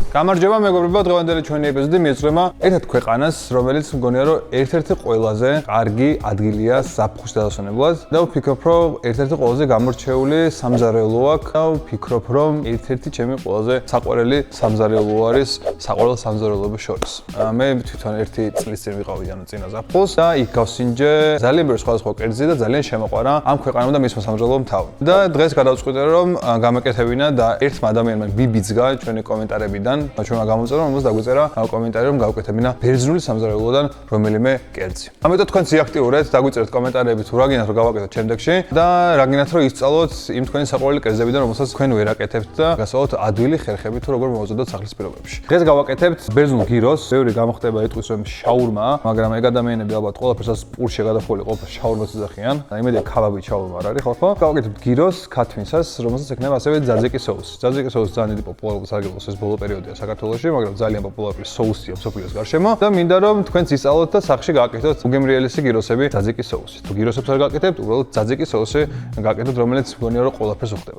გამარჯობა მეგობრებო, დღევანდელი ჩვენი ეპიზოდი მიეძღვნება ერთ ქვეყანას, რომელიც მგონია რომ ერთ-ერთი ყველაზე კარგი ადგილია ზაფხულში დადასვენებლად და ვფიქრობ რომ ერთ-ერთი ყველაზე გამორჩეული სამზარეულო აქვს და ვფიქრობ რომ ერთ-ერთი ჩემი ყველაზე საყვარელი სამზარეულო არის საყვარელ სამზარეულოების შორის. მე თვითონ ერთი წლის წინ ვიყავი ანუ წინა ზაფხულს და იქ გავსინჯე ძალიან ბევრი სხვადასხვა კერძი და ძალიან შემოყვარა ამ ქვეყანამ და მისმა სამზარეულომ თავი. და დღეს გადავწყვიტე რომ გამეკეთებინა და ერთმა ადამიანმა მიბიძგა ჩვენი კომენტარებიდან ჩვენმა გამომწერა, რომელსაც დაგვიწერა კომენტარი, რომ გავუკეთებინა ბერძნული სამზარეულოდან რომელიმე კერძი. ამიტომ თქვენც რეაქტიურეთ, დაგვიწერეთ კომენტარები თუ რა გინდათ რომ გავაკეთოთ შემდეგში და რა გინდათ რომ ისწავლოთ იმ თქვენი საყვარელი კერძებიდან, რომელსაც თქვენ ვერ აკეთებთ და გასავალოთ ადვილი ხერხები თუ როგორ მოვაზრდოთ სახლის პირობებში. დღეს გავაკეთებთ ბერძნულ გიროს, ბევრი გამოხდება იტყვის რომ შაურმა, მაგრამ ეგ ადამიანები ალბათ ყველაფერს პურში გადახული ყოფილ შაურმას ეძახიან. და იმედია ქაბაბი შაურმა არ არის, ხო? გავაკეთებთ გიროს ქათმისას, რომელსაც ექნება ასევე ძაძიკი соуსი. ძაძიკი соуსი ძალიან დიდი პოპულარობით სარგებლობს ეს ბოლო პერიოდია საქართველოში, მაგრამ ძალიან პოპულარული соуსია მსოფლიოს გარშემო და მინდა რომ თქვენც ისწავლოთ და სახში გააკეთოთ უგემრიელესი გიროსები ძაძიკის соуსით. თუ გიროსებს არ გააკეთებთ, უბრალოდ ძაძიკის соуსი გააკეთოთ, რომელიც მგონია რომ ყველაფერს უხდება.